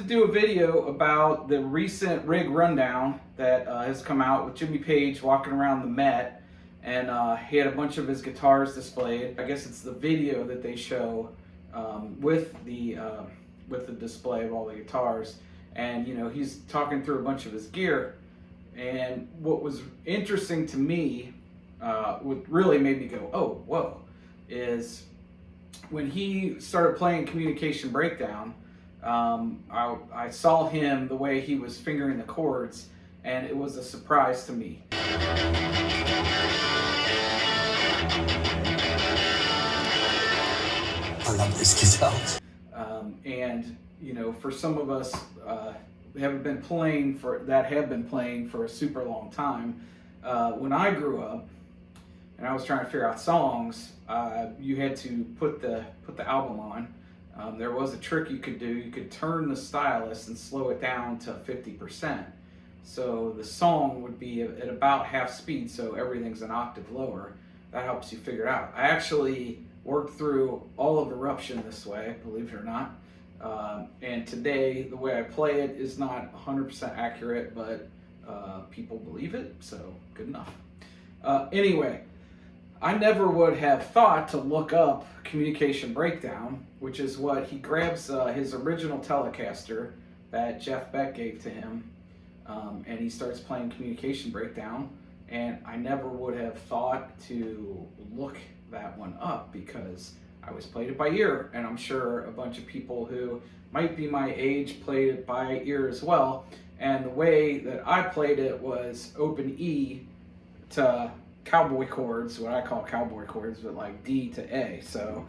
do a video about the recent rig rundown that has come out with Jimmy Page walking around the Met, and he had a bunch of his guitars displayed. I guess it's the video that they show with the display of all the guitars, and he's talking through a bunch of his gear. And what was interesting to me, what really made me go, oh, whoa, is when he started playing Communication Breakdown. I saw him the way he was fingering the chords, and it was a surprise to me. I love this guitar. And for some of us have been playing for a super long time, when I grew up and I was trying to figure out songs, you had to put the album on. There was a trick you could do. You could turn the stylus and slow it down to 50%. So the song would be at about half speed, so everything's an octave lower. That helps you figure it out. I actually worked through all of Eruption this way, believe it or not. And today, the way I play it is not 100% accurate, but people believe it, so good enough. Anyway, I never would have thought to look up Communication Breakdown, which is what he grabs his original Telecaster that Jeff Beck gave to him, and he starts playing Communication Breakdown, and I never would have thought to look that one up because I always played it by ear, and I'm sure a bunch of people who might be my age played it by ear as well, and the way that I played it was open E to cowboy chords, what I call cowboy chords, but like D to A. So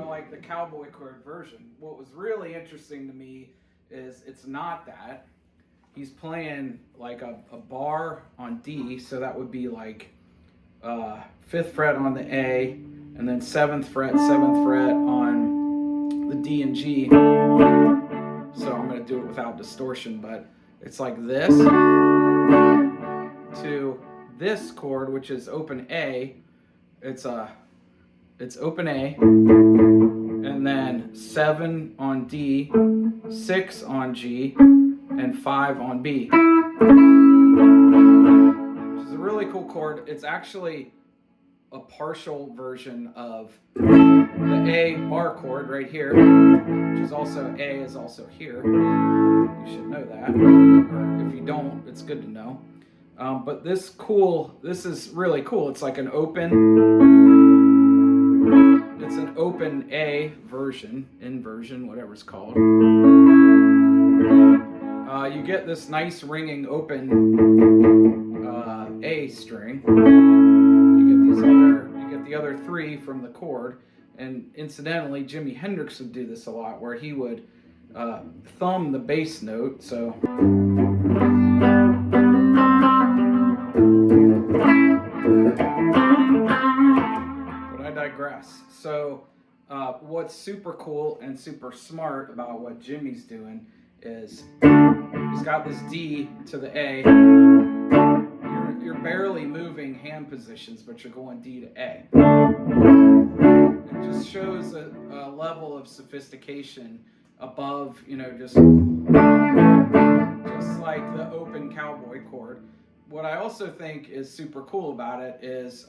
like the cowboy chord version. What was really interesting to me is it's not that. He's playing like a bar on D, so that would be like 5th fret on the A, and then 7th fret on the D and G. So I'm going to do it without distortion, but it's like this to this chord, which is open A. It's open A, and then 7 on D, 6 on G, and 5 on B. Which is a really cool chord. It's actually a partial version of the A bar chord right here, which is also A is also here. You should know that, or if you don't, it's good to know. But this is really cool. It's like an open A version, inversion, whatever it's called. You get this nice ringing open A string. You get the other 3 from the chord, and incidentally, Jimi Hendrix would do this a lot, where he would thumb the bass note. So. But I digress. So what's super cool and super smart about what Jimmy's doing is he's got this D to the A. You're barely moving hand positions, but you're going D to A. It just shows a level of sophistication above, just like the open cowboy chord. What I also think is super cool about it is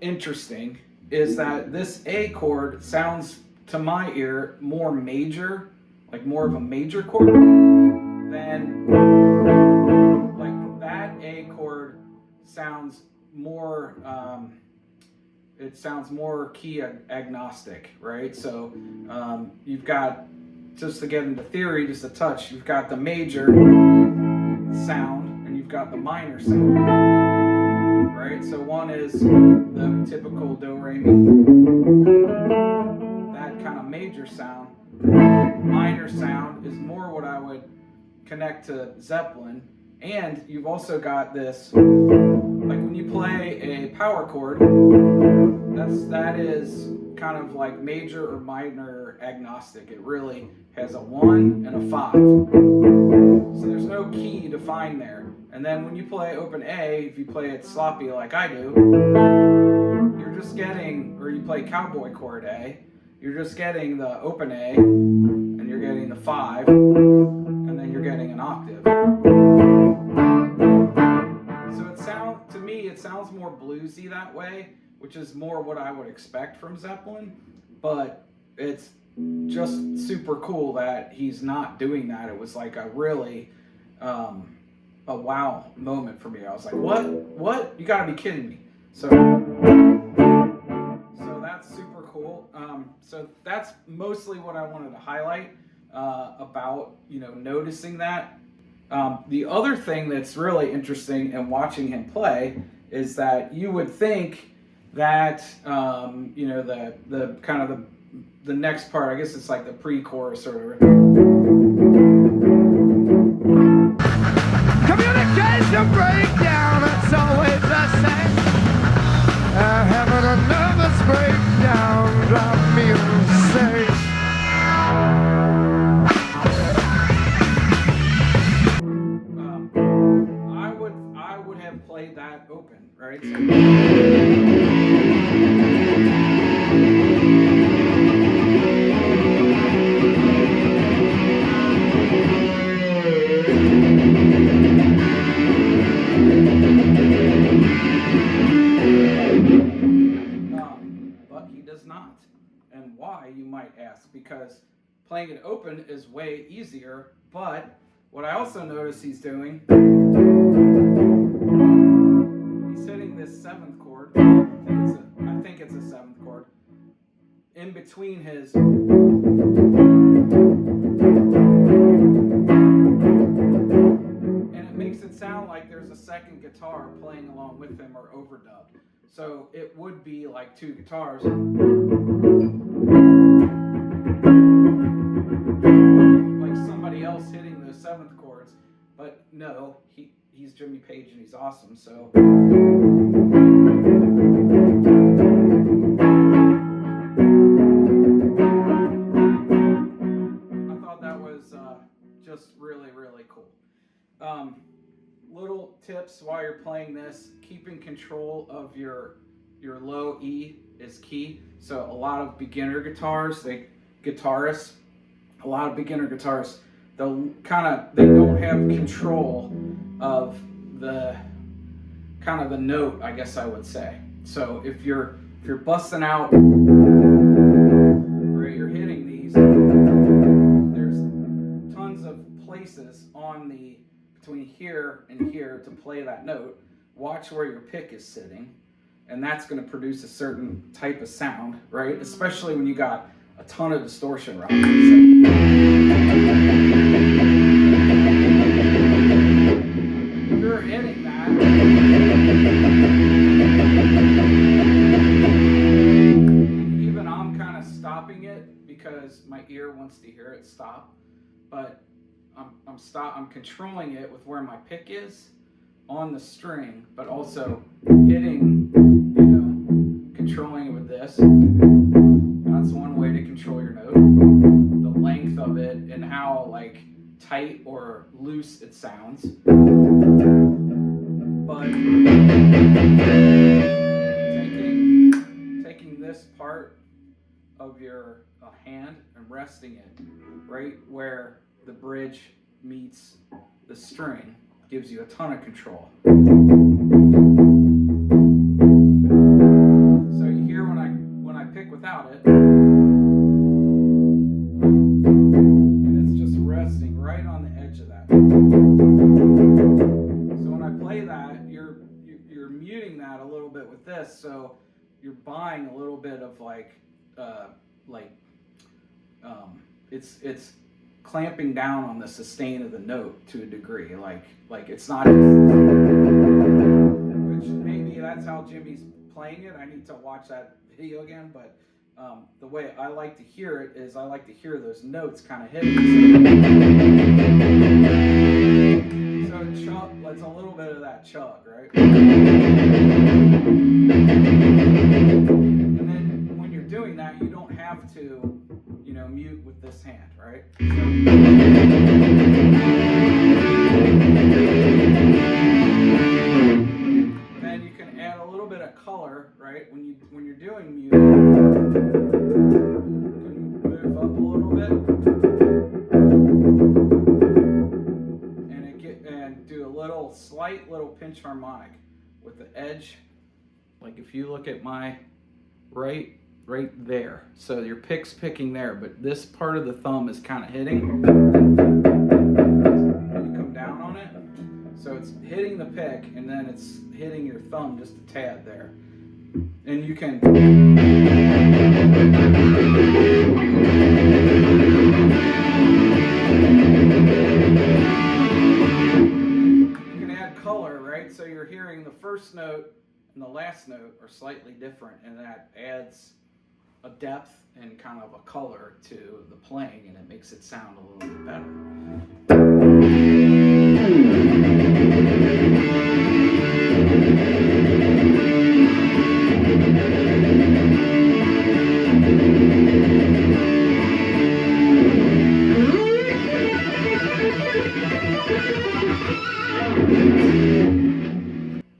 interesting, is that this A chord sounds to my ear more major, like more of a major chord, than like that A chord sounds more it sounds more key agnostic, right? So you've got, just to get into theory just a touch, you've got the major sound and you've got the minor sound, right? So one is the typical do re mi, that kind of major sound. Minor sound is more what I would connect to Zeppelin. And you've also got this, like when you play a power chord, that is kind of like major or minor agnostic. It really has a 1 and a 5. So there's no key to find there. And then when you play open A, if you play it sloppy like I do, you're just getting, or you play cowboy chord A, you're just getting the open A, and you're getting the 5, and then you're getting an octave. So to me, it sounds more bluesy that way, which is more what I would expect from Zeppelin, but it's just super cool that he's not doing that. It was like a really a wow moment for me. I was like, what? You gotta be kidding me. So that's super cool. So that's mostly what I wanted to highlight about, noticing that. The other thing that's really interesting in watching him play is that you would think that the kind of the next part, I guess it's like the pre-chorus or communication breakdown, it's always the same. Having a nervous breakdown, drive me insane. I would have played that open, right? But he does not. And why, you might ask? Because playing it open is way easier, but what I also notice he's doing, he's hitting this 7th chord. I think it's a 7th chord in between his, and it makes it sound like there's a second guitar playing along with him or overdubbed. So it would be like 2 guitars. Like somebody else hitting those 7th chords. But no, he's Jimmy Page and he's awesome. So I thought that was just really, really cool. Little tips while you're playing this: keeping control of your low E is key. So a lot of beginner guitarists, they don't have control of the kind of the note, I guess I would say. So if you're busting out, or you're hitting these, there's tons of places between here and here to play that note. Watch where your pick is sitting, and that's going to produce a certain type of sound, right? Especially when you got a ton of distortion around it. So if you're hitting that, even I'm kind of stopping it because my ear wants to hear it stop, but I'm controlling it with where my pick is on the string, but also hitting, controlling it with this. That's one way to control your note. The length of it and how tight or loose it sounds. But taking this part of your hand and resting it right where the bridge meets the string gives you a ton of control. So you hear when I pick without it, and it's just resting right on the edge of that. So when I play that, you're muting that a little bit with this, so you're buying a little bit of it's clamping down on the sustain of the note to a degree, like it's not just, which maybe that's how Jimmy's playing it. I need to watch that video again, but the way I like to hear it is I like to hear those notes kind of hitting. So chug, it's a little bit of that chug, right? And then when you're doing that, you don't have to, mute with this hand, right? So, doing music, you can move up a little bit, and do a slight little pinch harmonic with the edge. Like if you look at my right there, so your pick's picking there, but this part of the thumb is kind of hitting. You come down on it, so it's hitting the pick, and then it's hitting your thumb just a tad there. And you can add color, right? So you're hearing the first note and the last note are slightly different, and that adds a depth and kind of a color to the playing, and it makes it sound a little bit better.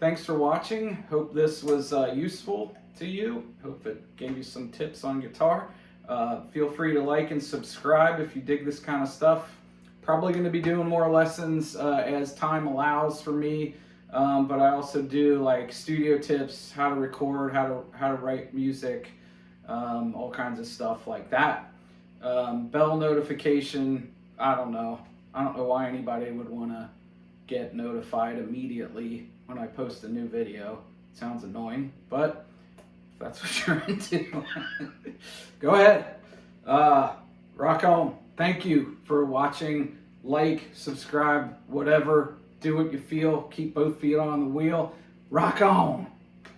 Thanks for watching. Hope this was useful to you. Hope it gave you some tips on guitar. Feel free to like and subscribe if you dig this kind of stuff. Probably going to be doing more lessons as time allows for me, but I also do like studio tips, how to record, how to write music, all kinds of stuff like that. Bell notification. I don't know why anybody would want to get notified immediately when I post a new video. It sounds annoying, but if that's what you're into, go ahead. Rock on. Thank you for watching. Like, subscribe, whatever. Do what you feel. Keep both feet on the wheel. Rock on.